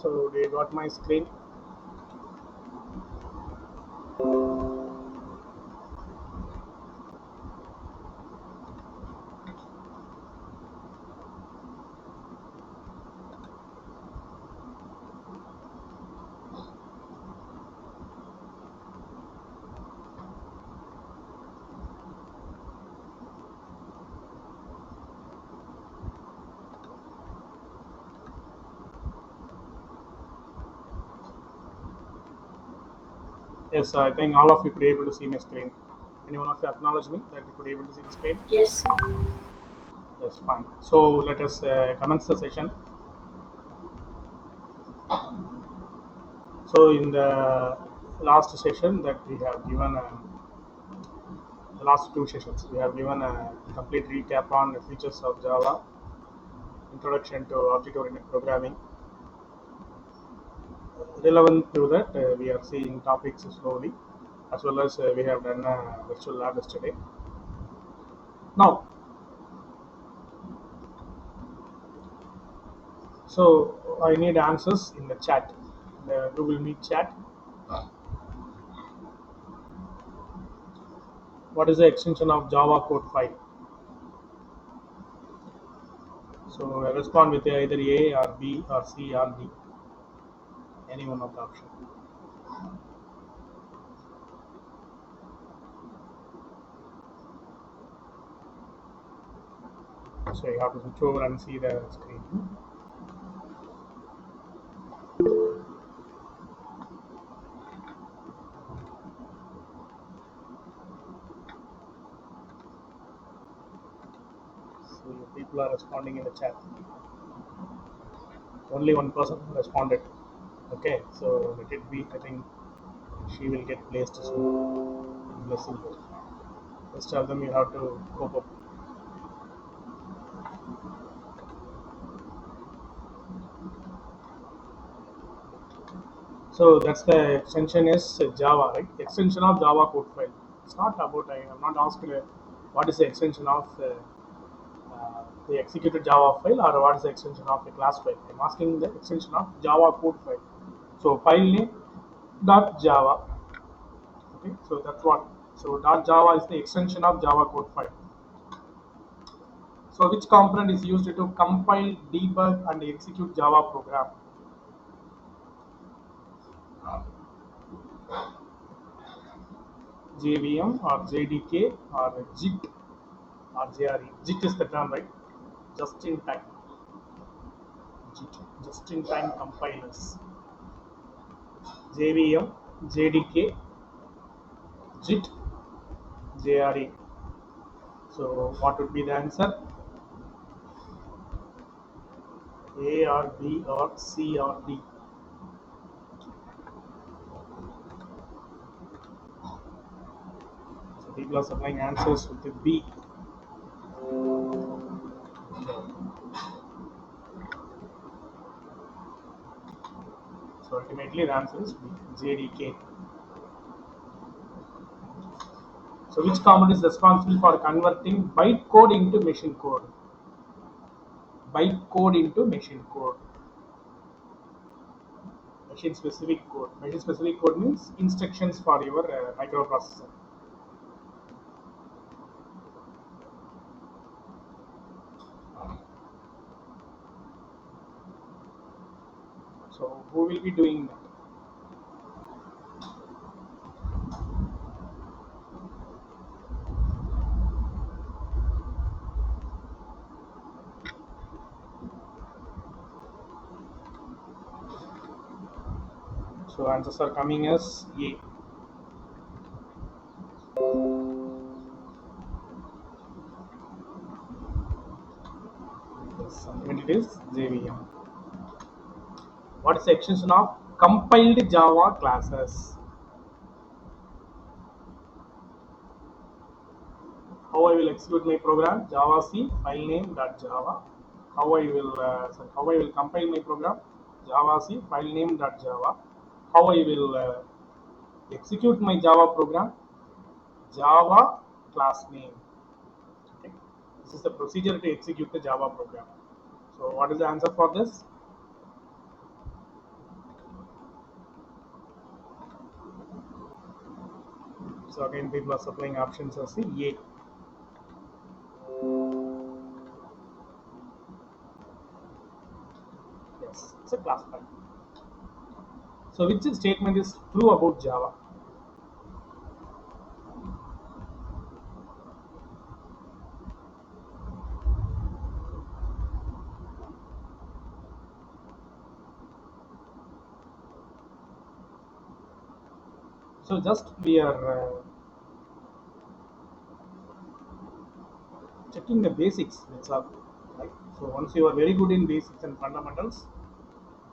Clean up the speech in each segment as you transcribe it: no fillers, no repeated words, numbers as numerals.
So they got my screen. Yes, I think all of you could be able to see my screen. Anyone of you acknowledge me that you could be able to see the screen? Yes. Yes, fine. So let us commence the session. So in the last session that we have given, the last two sessions, we have given a complete recap on the features of Java, introduction to object-oriented programming. Relevant to that, we are seeing topics slowly, as well as we have done a virtual lab yesterday. Now, so I need answers in the chat, the Google Meet chat. What is the extension of Java code file? So respond with either A or B or C or D, any one of the option. So you have to switch over and see the screen. So people are responding in the chat. Only one person responded. Okay, so let it be. I think she will get placed soon. Blessing. Rest of them you have to cope up. So that's the extension is Java, right? Extension of Java code file. It's not about, I am not asked what is the extension of the executed Java file or what is the extension of the class file. I'm asking the extension of Java code file. So file name dot Java. Okay, so that's what. So dot Java is the extension of Java code file. So which component is used to compile, debug, and execute Java program? JVM or JDK or JIT or JRE. JIT is the term, right? Just in time. JIT, just in time compilers. JVM, JDK, JIT, JRE. So what would be the answer? A or B or C or D? So people are supplying answers with the B. So ultimately the answer is B, JDK. So which component is responsible for converting byte code into machine code? Byte code into machine code. Machine specific code. Machine specific code means instructions for your microprocessor. So who will be doing that? So answers are coming as A. Yes, ultimately it is JVM. What is the extension of compiled Java classes? How I will execute my program? Java C file name dot Java. How I will compile my program? Java C file name dot Java. How I will execute my Java program? Java class name. Okay. This is the procedure to execute the Java program. So what is the answer for this? So again, people are supplying options as the A. Yes, it's a classifier. So which statement is true about Java? So just we are checking the basics. That's all, right? So once you are very good in basics and fundamentals,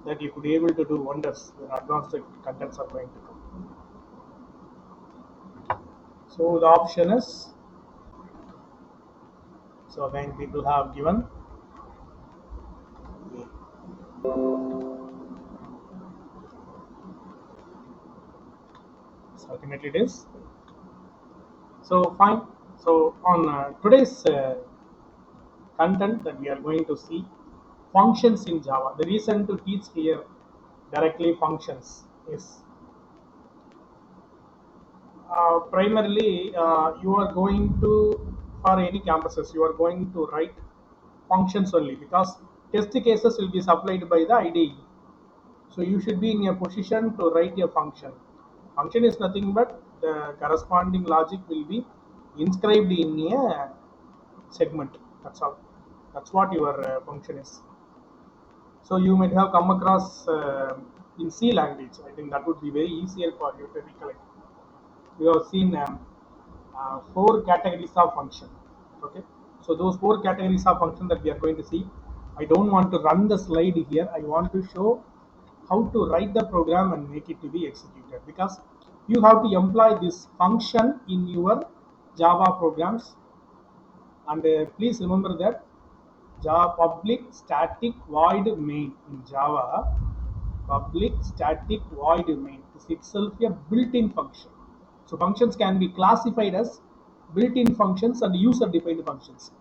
that you could be able to do wonders when advanced contents are going to come. So the option is, so again people have given A. So ultimately it is. So fine. So on today's content that we are going to see functions in Java. The reason to teach here directly functions is primarily you are going to, for any campuses you are going to write functions only, because test cases will be supplied by the IDE. So you should be in a position to write a function. Function is nothing but the corresponding logic will be inscribed in a segment. That's all. That's what your function is. So you might have come across in C language. I think that would be very easier for you to recollect. We have seen four categories of function. Okay, so those four categories of function that we are going to see. I don't want to run the slide here. I want to show how to write the program and make it to be executed, because you have to employ this function in your Java programs. And please remember that Java public static void main in Java, public static void main is itself a built-in function. So functions can be classified as built-in functions and user-defined functions.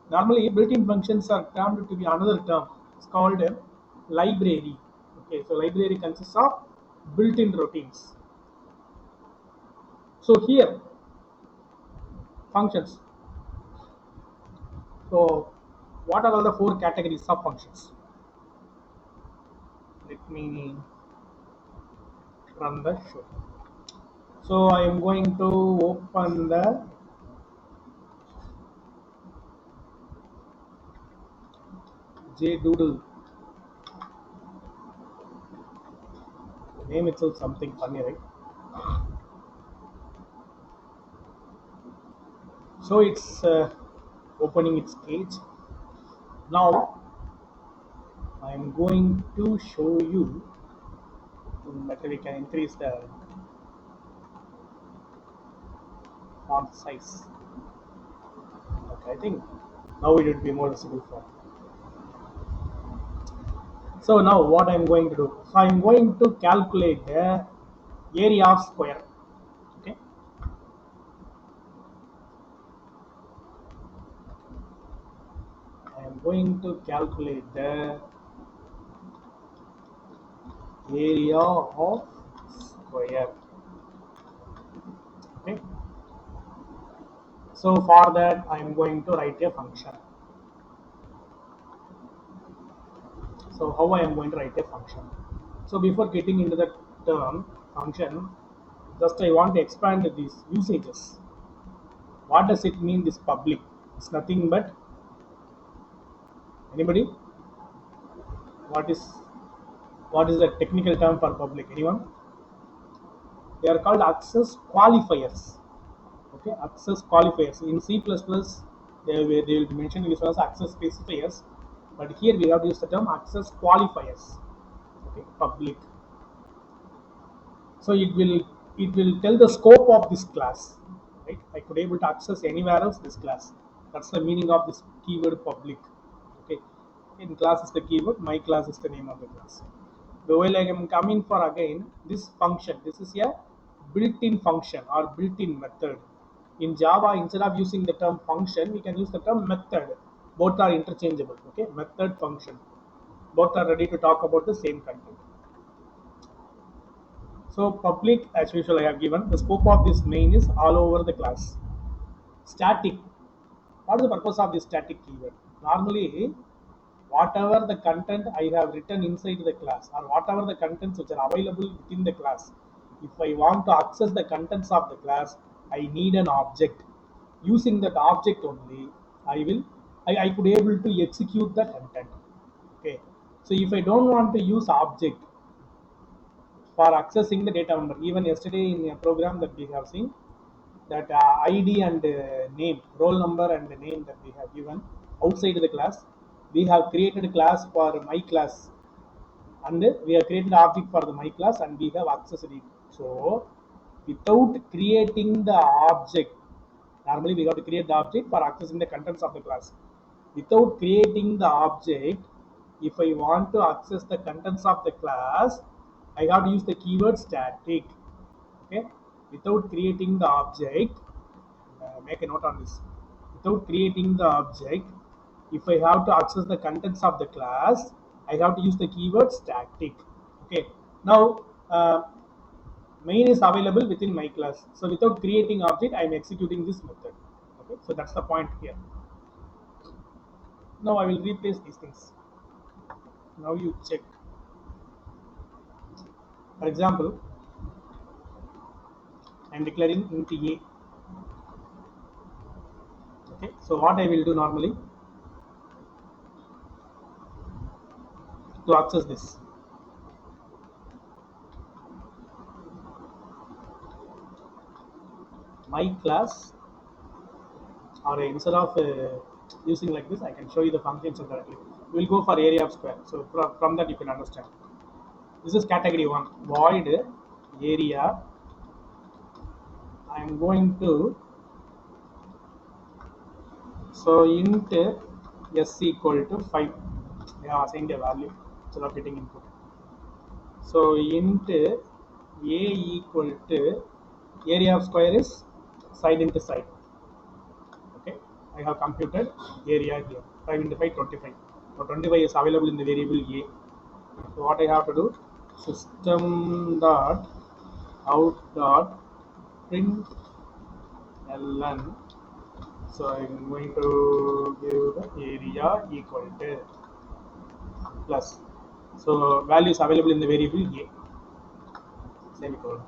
Normally, built-in functions are termed to be another term. It's called a library. Okay, so library consists of built-in routines. So here, functions. So what are all the four categories of functions? Let me run the show. So I am going to open the JDoodle. Name itself something funny, right? So it's opening its cage. Now I am going to show you. Better we can increase the font size. Okay, I think now it would be more visible for. So now what I am going to do? So I am going to calculate the area of square. Okay. I am going to calculate the area of square. Okay. So for that I am going to write a function. So how I am going to write a function? So before getting into the term function, just I want to expand these usages. What does it mean, this public? It's nothing but, anybody? What is the technical term for public? Anyone? They are called access qualifiers. Okay, access qualifiers. In C++, they will be mentioning this as access specifiers, but here we have to use the term access qualifiers. Okay, public. So it will tell the scope of this class, right? I could able to access anywhere else this class. That's the meaning of this keyword public. Okay, in class is the keyword, my class is the name of the class. The way I am coming for again this function, this is a built-in function or built-in method. In Java, instead of using the term function, we can use the term method. Both are interchangeable. Okay, method, function, both are ready to talk about the same content. So public, as usual, I have given the scope of this main is all over the class. Static. What is the purpose of this static keyword? Normally, whatever the content I have written inside the class or whatever the contents which are available within the class, if I want to access the contents of the class, I need an object. Using that object only, I could able to execute the content. Okay. So if I don't want to use object for accessing the data member, even yesterday in a program that we have seen, that ID and name, roll number and the name that we have given outside the class. We have created a class for my class, and we have created an object for the my class, and we have accessed it. So without creating the object, normally we have to create the object for accessing the contents of the class. Without creating the object, if I want to access the contents of the class, I have to use the keyword static. Okay, without creating the object, make a note on this. Without creating the object, if I have to access the contents of the class, I have to use the keyword static. Okay, now main is available within my class, so without creating object I am executing this method. Okay, so that's the point here. Now I will replace these things. Now you check. For example, I am declaring int a. Okay, so what I will do normally to access this, my class, or instead of using like this, I can show you the functions directly. We will go for area of square. So from that you can understand. This is category 1, void area. I am going to, so int s equal to 5. I have assigned a value instead of getting input. So int a equal to area of square is side into side. Okay, I have computed area here, 5 into 5, 25. So 25 is available in the variable a. So what I have to do, system dot out dot print ln. So I'm going to give the area equal to plus. So value is available in the variable a. Semicolon.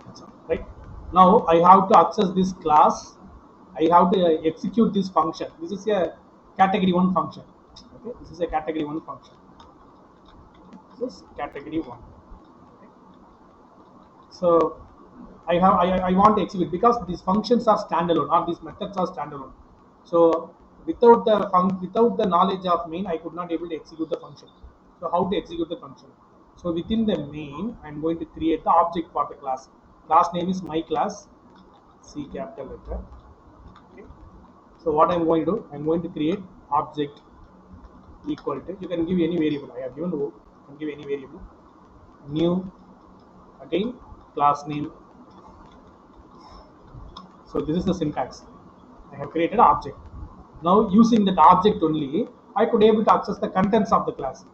That's all. Right. Now I have to access this class. I have to execute this function. This is a category 1 function. Okay. This is a category 1 function. This is category 1. Okay. So I want to execute because these functions are standalone or these methods are standalone. So without the knowledge of main, I could not able to execute the function. So how to execute the function? So within the main, I'm going to create the object for the class. Class name is my class, C capital letter. Okay. So what I'm going to do, I'm going to create object equal to, you can give any variable. I have given O, you can give any variable. New, again class name. So this is the syntax. I have created an object. Now using that object only, I could able to access the contents of the class.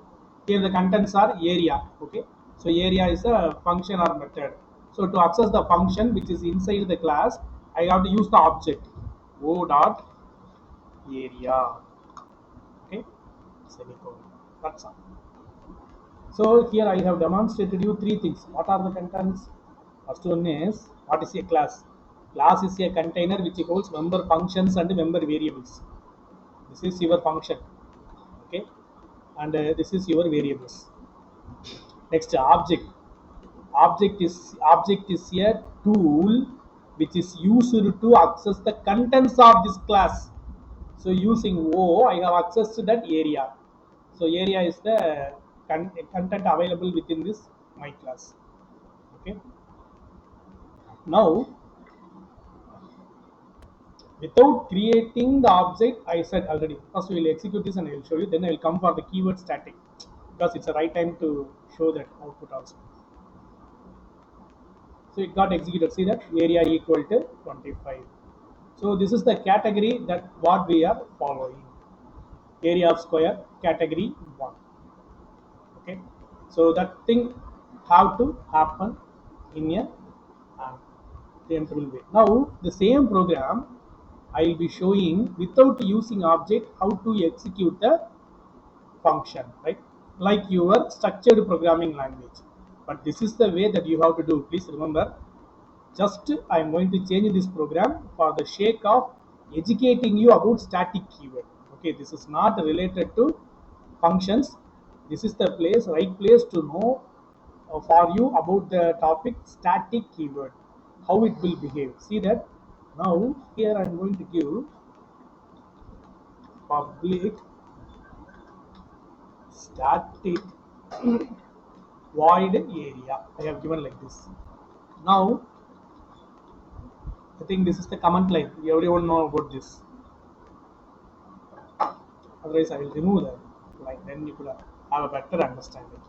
Here the contents are area. Okay, so area is a function or method. So to access the function which is inside the class, I have to use the object o dot area. Okay, semicolon. That's all. So here I have demonstrated you 3 things. What are the contents? First one is, what is a class? Class is a container which holds member functions and member variables. This is your function. Okay, and this is your variables. Next, object. Object is a tool which is used to access the contents of this class. So using O, I have access to that area. So area is the content available within this my class. Okay. Now, without creating the object, I said already. First, we will execute this and I will show you. Then I will come for the keyword static because it's the right time to show that output also. So it got executed. See that area equal to 25. So this is the category that what we are following. Area of square category 1. Okay. So that thing have to happen. in a uh, preemptible way. Now the same program I will be showing without using object how to execute the function, right? Like your structured programming language. But this is the way that you have to do. Please remember, just I am going to change this program for the sake of educating you about static keyword. Okay, this is not related to functions. This is the right place to know for you about the topic static keyword, how it will behave. See that now here I am going to give public static void area. I have given like this. Now I think this is the command line. Everyone know about this. Otherwise, I will remove that line. Then you could have a better understanding.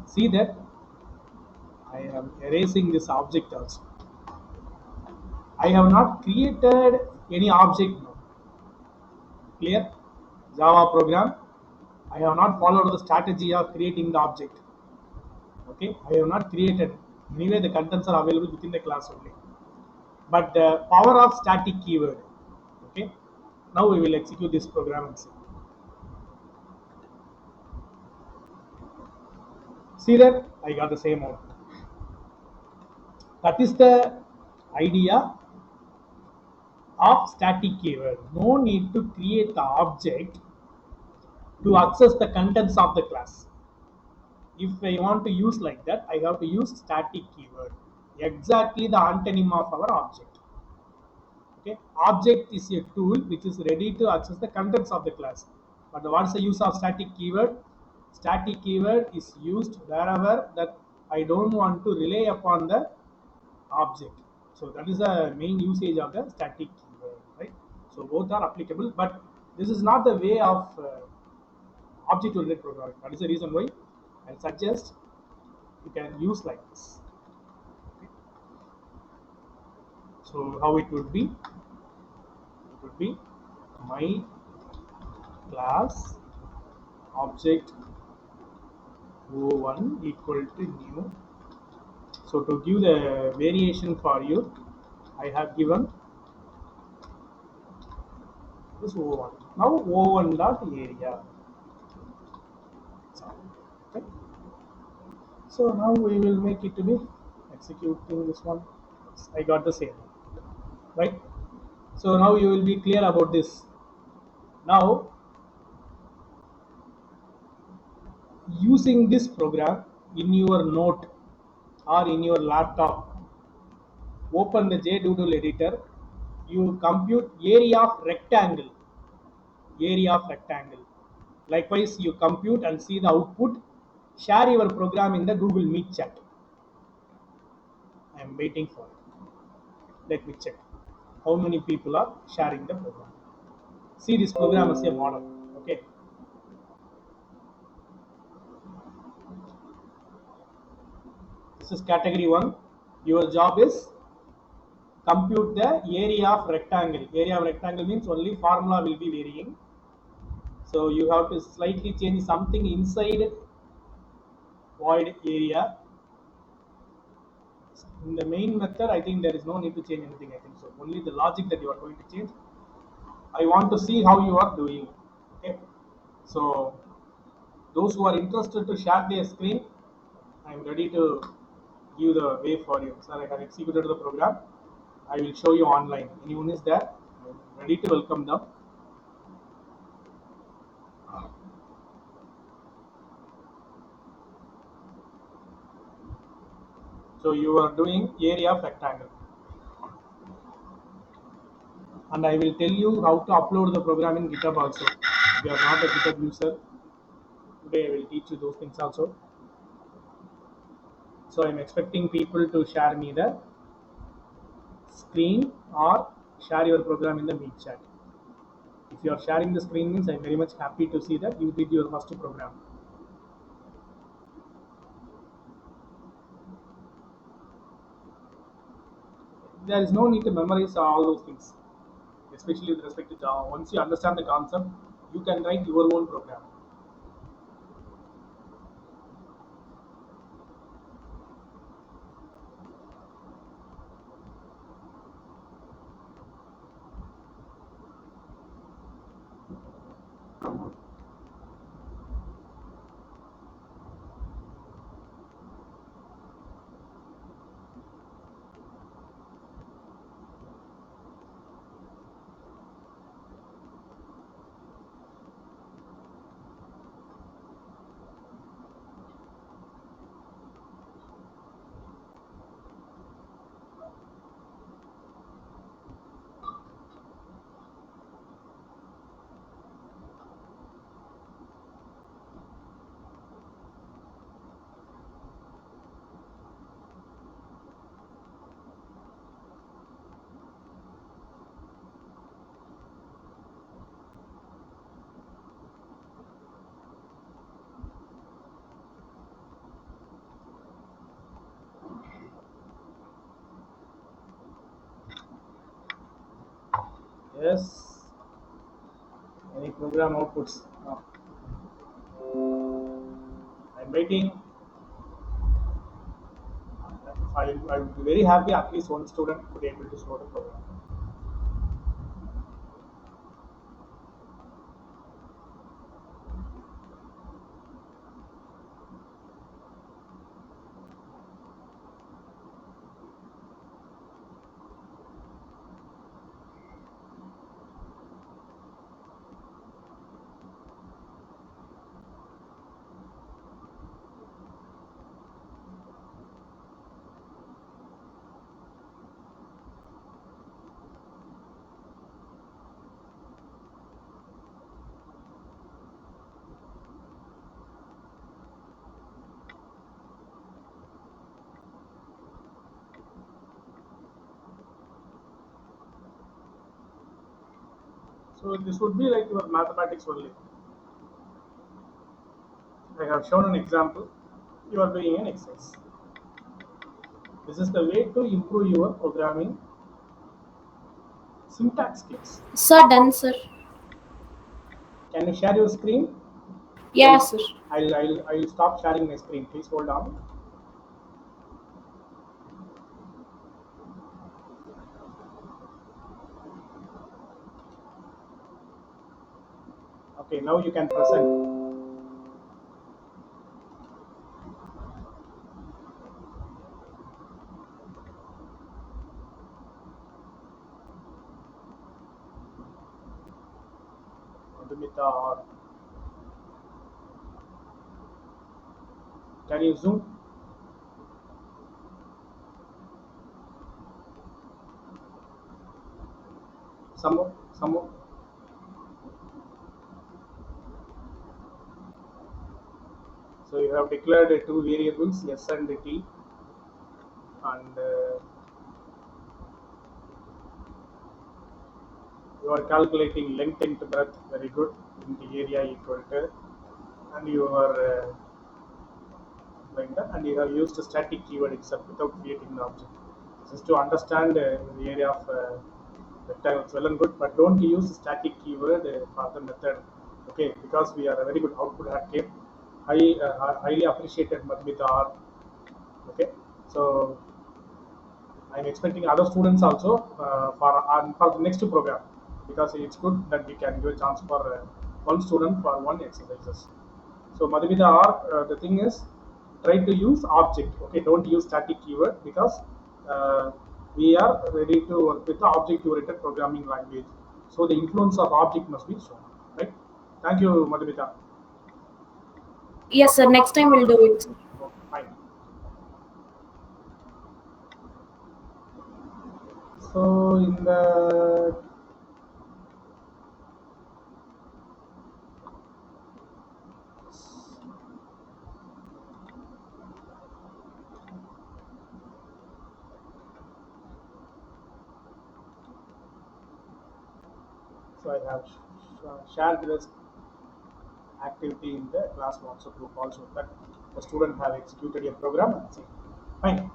See that I am erasing this object also. I have not created any object now. Clear? Java program. I have not followed the strategy of creating the object. Okay, I have not created. Anyway, the contents are available within the class only. But the power of static keyword. Okay, now we will execute this program and see. See that I got the same output. That is the idea of static keyword. No need to create the object to access the contents of the class. If I want to use like that, I have to use static keyword. Exactly the antonym of our object. Okay, object is a tool which is ready to access the contents of the class. But what's the use of static keyword? Static keyword is used wherever that I don't want to rely upon the object. So that is the main usage of the static keyword, right? So both are applicable, but this is not the way of object-oriented programming. That is the reason why I suggest you can use like this. Okay. So how it would be? It would be my class object o1 equal to new. So to give the variation for you, I have given this o1. Now o1 dot area. Okay. So now we will make it to be executing this one. I got the same, right? So now you will be clear about this. Now using this program in your note or in your laptop, open the JDoodle editor. You compute area of rectangle. Area of rectangle. Likewise, you compute and see the output. Share your program in the Google Meet chat. I am waiting for it. Let me check how many people are sharing the program. See this program as a model. Okay. This is category 1. Your job is compute the area of rectangle. Area of rectangle means only formula will be varying. So you have to slightly change something inside void area. In the main method, I think there is no need to change anything. I think so. Only the logic that you are going to change. I want to see how you are doing. Okay. So those who are interested to share their screen, I am ready to give the way for you. Sir, I have executed the program. I will show you online. Anyone is there? I am ready to welcome them. So you are doing area of rectangle. And I will tell you how to upload the program in GitHub also. If you are not a GitHub user, today I will teach you those things also. So I am expecting people to share me the screen or share your program in the Meet chat. If you are sharing the screen means I am very much happy to see that you did your first program. There is no need to memorize all those things, especially with respect to Java. Once you understand the concept, you can write your own program. Yes. Any program outputs? No. I'm waiting. I would be very happy at least one student could be able to show the program. So this would be like your mathematics only. I have shown an example. You are doing an exercise. This is the way to improve your programming syntax skills. Sir, done, sir. Can you share your screen? Yeah, I'll sir. I'll stop sharing my screen. Please hold on. Okay, now you can present. Madhumita, or can you zoom? Some more. So you have declared two variables s and t, and you are calculating length into breadth. Very good. Into area equal to, and you are like that, and you have used a static keyword itself without creating the object. Just to understand the area of rectangle, it's well and good, but don't use static keyword for the method. Okay, because we are a very good output had came. Highly appreciated Madhumita R. Okay, so I'm expecting other students also for the next program, because it's good that we can give a chance for one student for one exercises. So Madhumita R, the thing is, try to use object. Okay, don't use static keyword, because uh, we are ready to work with the object-oriented programming language. So the influence of object must be shown, right? Thank you, Madhumita. Yes, sir. Next time we'll do it, sir. Okay, fine. So in the so I have shared this activity in the class WhatsApp group also, that the student have executed a program and see. Fine.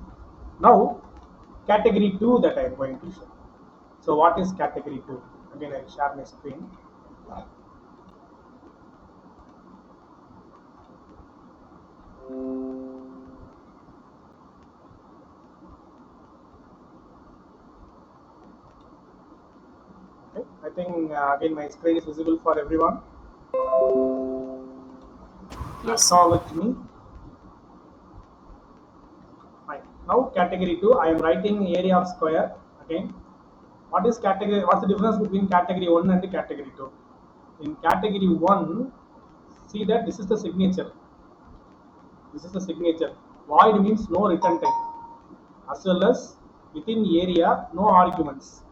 Now category 2 that I am going to show. So what is category 2? Again, I'll share my screen. Okay. I think again my screen is visible for everyone. Yes. Saw with me. Fine. Now category 2, I am writing area of square again. What is category? What's the difference between category 1 and category 2? In category 1, see that this is the signature. This is the signature. Void means no return type, as well as within area no arguments.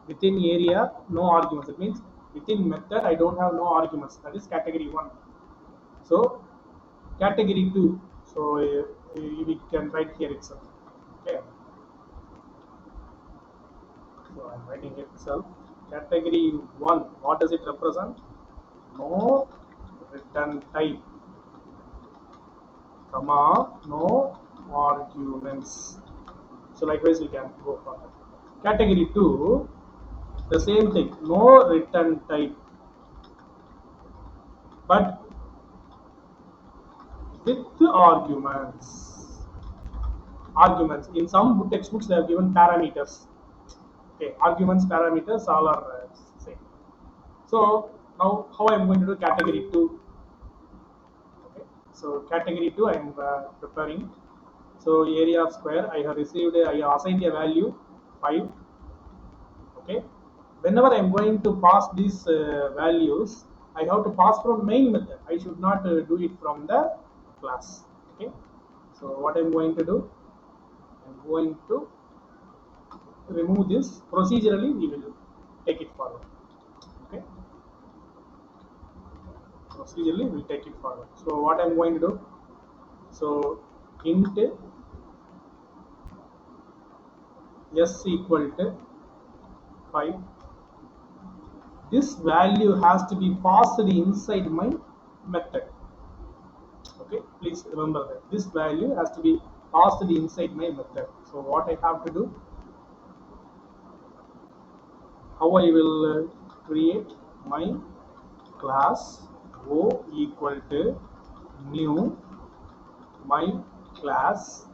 Within area no arguments. It means within method I don't have no arguments. That is category 1. So category 2. So we can write here itself. Okay. So I'm writing it itself. Category 1. What does it represent? No return type, comma, no arguments. So likewise we can go for that. Category 2, the same thing, no return type, but with arguments. Arguments. In some textbooks they have given parameters. Okay, arguments, parameters, all are same. So now how I am going to do category 2? Okay, so category 2 I am preparing. So area of square, I have received, I have assigned a value 5. Okay, whenever I am going to pass these values, I have to pass from main method. I should not do it from the class. Okay, so what I am going to do, I am going to remove this. Procedurally we will take it forward. Okay, procedurally we will take it forward. So what I am going to do, so int s equal to 5. This value has to be passed inside my method. Okay, please remember that this value has to be passed inside my method. So what I have to do, how I will create my class O equal to new my class.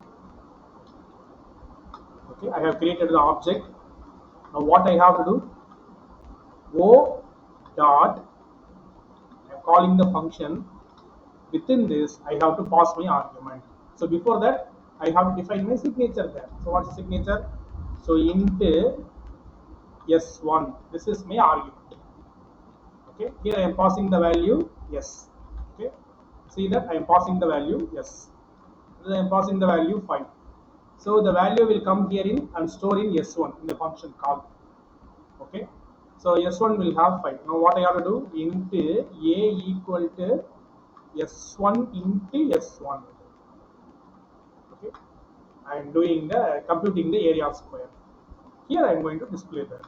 Okay, I have created the object. Now what I have to do, O dot, I am calling the function. Within this I have to pass my argument. So before that I have to define my signature there. So what's the signature? So int s1, this is my argument. Okay, here I am passing the value yes. Okay, see that I am passing the value yes. Then I am passing the value 5. So the value will come here in and store in s1 in the function call. Okay, so s1 will have 5. Now what I have to do, int a equal to s1 into s1. Okay, I am doing the computing the area of square. Here I am going to display that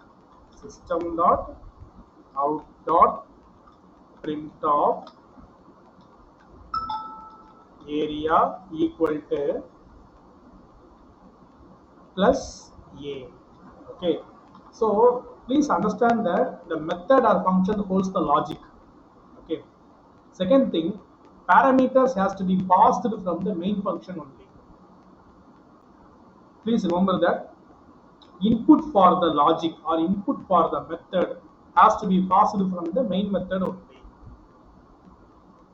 system dot out dot print of area equal to plus a. Okay, so please understand that the method or function holds the logic. Okay, second thing, parameters has to be passed from the main function only. Please remember that input for the logic or input for the method has to be passed from the main method only.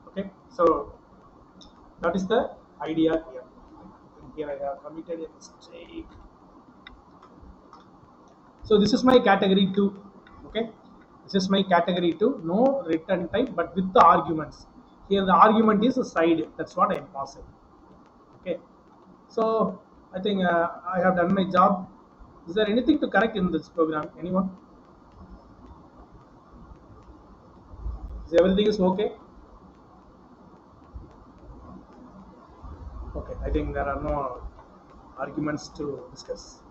Okay, so that is the idea here. Here I have committed a mistake. So this is my category 2. Okay, this is my category 2, no return type but with the arguments. Here the argument is a side, that's what I am passing. Okay, so I think I have done my job. Is there anything to correct in this program? Anyone? Is everything is okay? Okay, I think there are no arguments to discuss.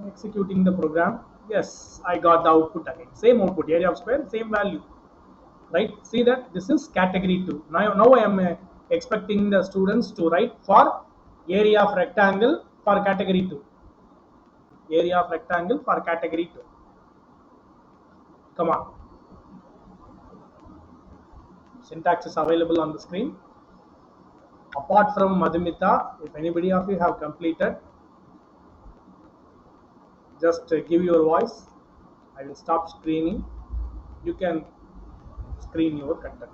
Executing the program. Yes, I got the output again. Same output, area of square, same value. Right? See that this is category 2. Now I am expecting the students to write for area of rectangle for category 2. Area of rectangle for category 2. Come on. Syntax is available on the screen. Apart from Madhumita, if anybody of you have completed, just give your voice. I will stop screening. you can screen your content.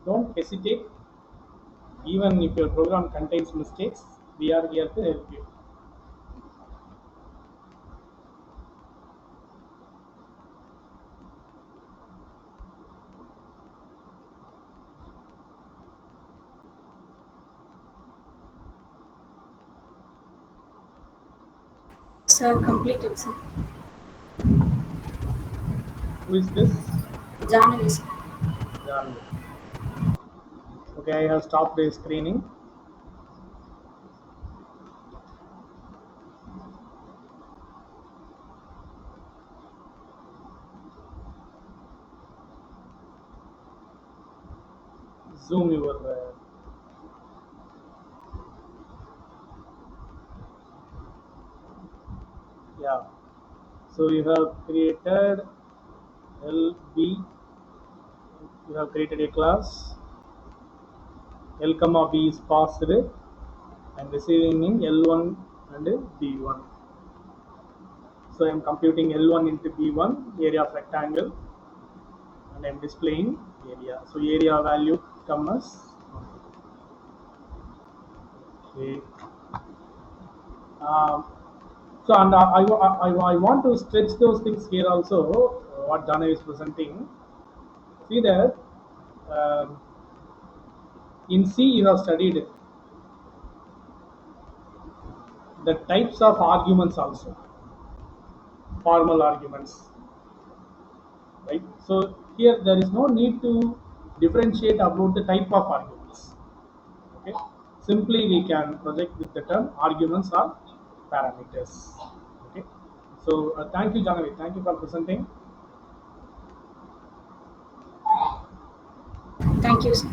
Don't hesitate. Even if your program contains mistakes, we are here to help you. Sir, completed, sir. Who is this? Janvi, sir. John. Okay, I have stopped the screening. Zoom your yeah. So you have created LB. You have created a class. L comma B is passed and receiving in L1 and B1. So I am computing L1 into B1 area of rectangle and I am displaying area. So area value comes. Okay. Um, so and I want to stretch those things here also. What Jana is presenting. See that um, in C you have studied the types of arguments also, formal arguments, right? So here there is no need to differentiate about the type of arguments. Okay, simply we can project with the term arguments or parameters. Okay, so thank you, Janavi. Thank you for presenting. Thank you, sir.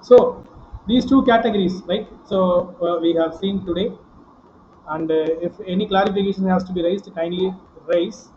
So these two categories, right? So we have seen today, and if any clarification has to be raised, kindly raise.